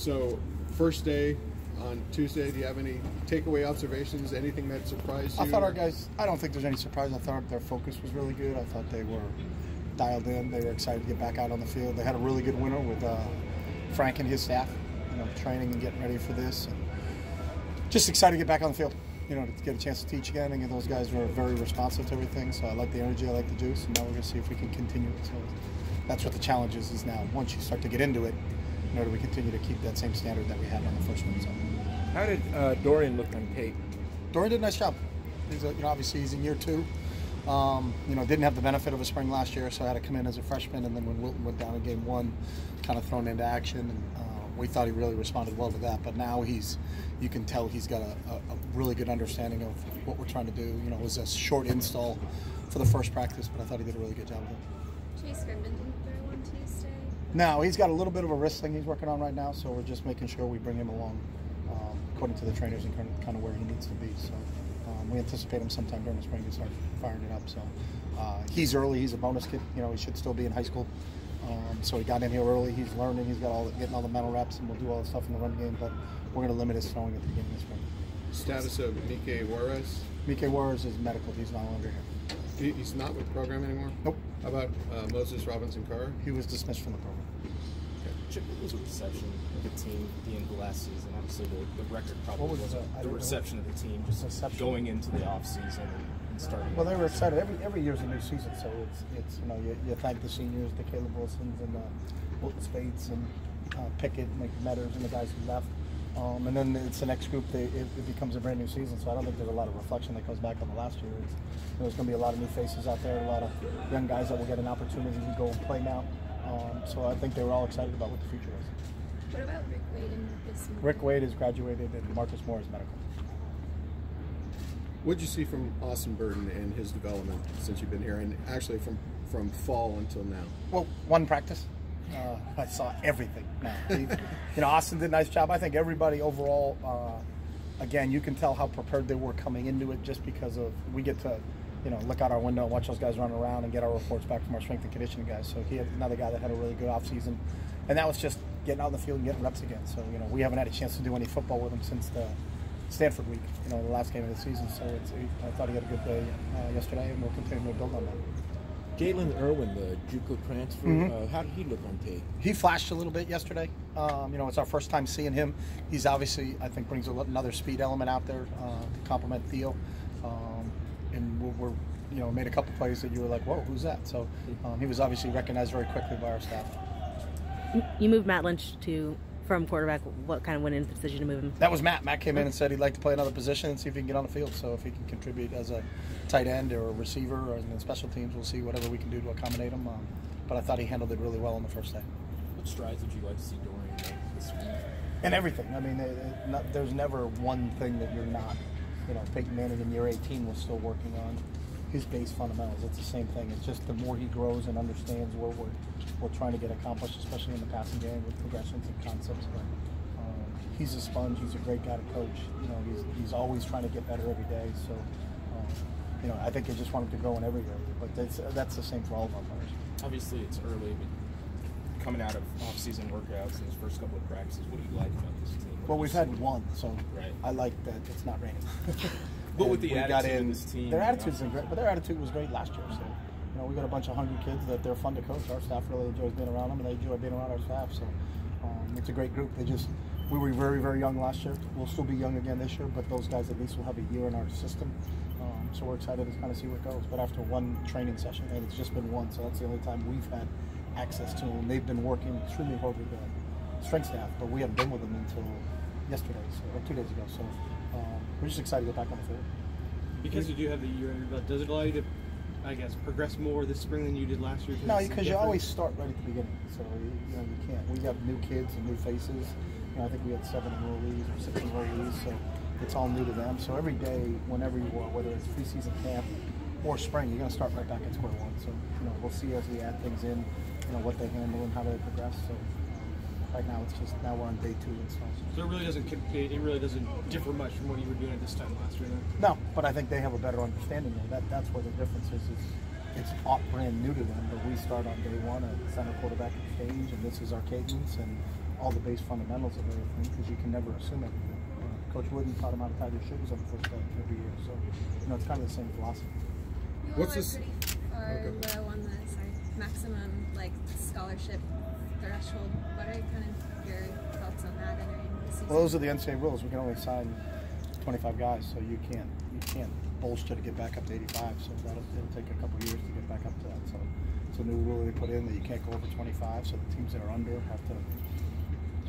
So, first day on Tuesday, do you have any takeaway observations? Anything that surprised you? I thought our guys, I don't think there's any surprise. I thought their focus was really good. I thought they were dialed in. They were excited to get back out on the field. They had a really good winter with Frank and his staff, training and getting ready for this. And just excited to get back on the field, to get a chance to teach again. And those guys were very responsive to everything. So I like the energy, I like the juice, and now we're going to see if we can continue it. So that's what the challenge is now. Once you start to get into it, do we continue to keep that same standard that we had on the first one? So. How did Dorian look on tape? Dorian did a nice job. He's obviously he's in year 2. Didn't have the benefit of a spring last year, so I had to come in as a freshman. And then when Wilton went down in game 1, kind of thrown into action, and we thought he really responded well to that. But now you can tell he's got a really good understanding of what we're trying to do. It was a short install for the first practice, but I thought he did a really good job with it. Chase Goodman didn't throw on Tuesday. No, he's got a little bit of a wrist thing he's working on right now, so we're just making sure we bring him along according to the trainers and kind of where he needs to be. So we anticipate him sometime during the spring to start firing it up. So he's early. He's a bonus kid. He should still be in high school. So he got in here early. He's learning. He's got getting all the mental reps, and we'll do all the stuff in the run game. But we're going to limit his throwing at the beginning of the spring. Status of Mike Juarez? Mike Juarez is medical. He's no longer here. He's not with the program anymore? Nope. How about Moses Robinson-Carr? He was dismissed from the program. Chip, what was the reception of the team at the end of the last season? Obviously, the record probably wasn't the reception of the team, just going into the off season and starting. Well, they were excited. Every year's a new season, so it's you thank the seniors, the Caleb Wilsons and the Wilton Spates and Pickett and the Metters and the guys who left, and then it's the next group. It becomes a brand new season, so I don't think there's a lot of reflection that goes back on the last year. There's going to be a lot of new faces out there, a lot of young guys that will get an opportunity to go and play now. So I think they were all excited about what the future is. What about Rick Wade and this? Rick Wade has graduated, and Marcus Moore is medical. What did you see from Austin Burden and his development since you've been here, and actually from fall until now? Well, one practice. I saw everything. Austin did a nice job. I think everybody overall, again, you can tell how prepared they were coming into it just because of we get to look out our window and watch those guys run around and get our reports back from our strength and conditioning guys. So he had another guy that had a really good offseason. And that was just getting out in the field and getting reps again. So, we haven't had a chance to do any football with him since the Stanford week, the last game of the season. So I thought he had a good day yesterday, and we'll continue to build on that. Jalen Irwin, the JUCO transfer, how did he look on tape? He flashed a little bit yesterday. It's our first time seeing him. He's obviously, I think, brings another speed element out there to complement Theo. And we're made a couple plays that you were like, whoa, who's that? So he was obviously recognized very quickly by our staff. You moved Matt Lynch from quarterback. What kind of went into the decision to move him? That was Matt. Matt came in and said he'd like to play another position and see if he can get on the field. So if he can contribute as a tight end or a receiver or in special teams, we'll see whatever we can do to accommodate him. But I thought he handled it really well on the first day. What strides would you like to see Dorian make this week? And everything. I mean, there's never one thing that you're not. Peyton Manning in year 18 was still working on his base fundamentals. It's the same thing. It's just the more he grows and understands what we're trying to get accomplished, especially in the passing game with progressions and concepts. But he's a sponge. He's a great guy to coach. He's always trying to get better every day. So, I think they just want him to grow in every area. But that's the same for all of our players. Obviously, it's early, but coming out of off-season workouts and his first couple of practices, what do you like about this team? Well, we've had one, so right. I like that it's not raining. But with the attitude of this team, their attitude's been great, but their attitude was great last year. So, we got a bunch of hungry kids that they're fun to coach. Our staff really enjoys being around them, and they enjoy being around our staff. So, it's a great group. We were very, very young last year. We'll still be young again this year, but those guys at least will have a year in our system. So we're excited to kind of see where it goes. But after one training session, and it's just been one, so that's the only time we've had access to them. They've been working extremely hard with the strength staff, but we haven't been with them until yesterday, or 2 days ago. So we're just excited to get back on the field. Because you do have the year under your belt, does it allow you to, I guess, progress more this spring than you did last year? No, because you always start right at the beginning. So you can't. We got new kids and new faces. I think we had 7 enrollees or 6 enrollees, so it's all new to them. So every day, whenever you are, whether it's preseason camp or spring, you're going to start right back at square one. So we'll see as we add things in, what they handle and how they progress. So right now, it's just now we're on day 2 installs. So it really doesn't differ much from what you were doing at this time last year, then? No, but I think they have a better understanding of that. That's where the difference is it's brand new to them, but we start on day 1 at center quarterback exchange, and this is our cadence, and all the base fundamentals of everything, because you can never assume everything. Coach Wooden taught them how to tie their shoes on the first day every year, so it's kind of the same philosophy. You all are pretty far low on the maximum scholarship threshold. What are kind of your thoughts on that entering the season? Well, those are the NCAA rules. We can only sign 25 guys, so you can't bolster to get back up to 85. So it'll take a couple years to get back up to that. So it's a new rule they put in that you can't go over 25. So the teams that are under have to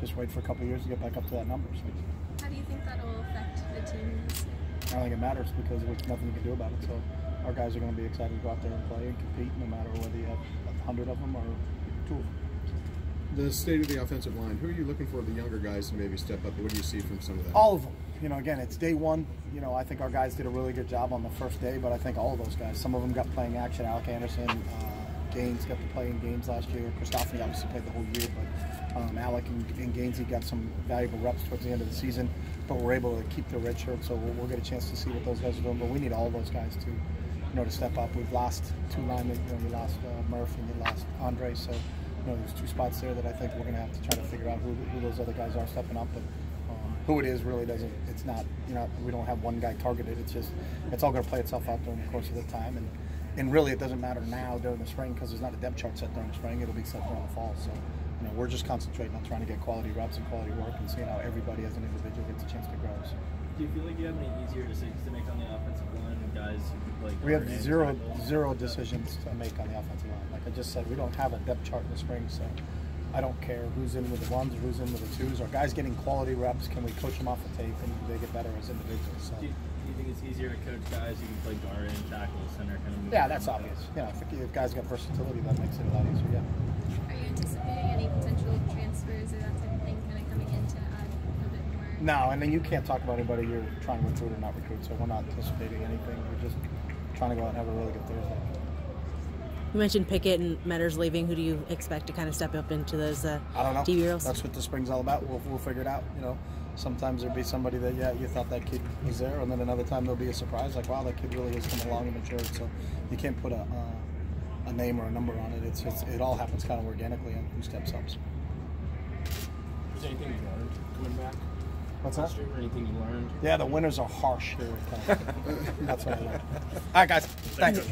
just wait for a couple years to get back up to that number. So, how do you think that will affect the team this year? I don't think it matters because there's nothing you can do about it. So our guys are going to be excited to go out there and play and compete, no matter whether you have 100 of them or 2 of them. The state of the offensive line, who are you looking for the younger guys to maybe step up? What do you see from some of that? All of them. Again, it's day one. I think our guys did a really good job on the first day, but I think all of those guys, some of them got playing action. Alec Anderson, Gaines got to play in games last year. Christophe obviously played the whole year, but Alec and Gainesy got some valuable reps towards the end of the season, but we're able to keep their red shirt, so we'll get a chance to see what those guys are doing, but we need all those guys to step up. We've lost 2 linemen. You lost Murph and you lost Andre, so there's 2 spots there that I think we're going to have to try to figure out who those other guys are stepping up. But who it is really doesn't. It's not. We don't have one guy targeted. It's all going to play itself out during the course of the time. And really, it doesn't matter now during the spring because there's not a depth chart set during the spring. It'll be set during the fall. So we're just concentrating on trying to get quality reps and quality work and seeing how everybody as an individual gets a chance to grow. So. Do you feel like you have any easier decisions to make on the offensive line and guys who play? We have zero decisions to make on the offensive line. Like I just said, we don't have a depth chart in the spring, so I don't care who's in with the ones or who's in with the twos. Our guys getting quality reps. Can we coach them off the tape and do they get better as individuals? So. Do you think it's easier to coach guys who can play guard and tackle, center, kind of? Yeah, that's obvious. I think if guys got versatility, that makes it a lot easier. Yeah. Are you anticipating any potential transfers or that type of thing kind of coming in to add a bit more? No, you can't talk about anybody you're trying to recruit or not recruit, so we're not anticipating anything. We're just trying to go out and have a really good Thursday. You mentioned Pickett and Metters leaving. Who do you expect to kind of step up into those I don't know. TV roles? That's what the spring's all about. We'll figure it out. Sometimes there'll be somebody that, you thought that kid was there, and then another time there'll be a surprise, like, wow, that kid really has come along and matured. So you can't put a name or a number on it. It all happens kind of organically on who steps up. Is there anything you learned coming back? What's that? Or anything you learned? Yeah, the winters are harsh here. That's what I learned. All right, guys. Thanks.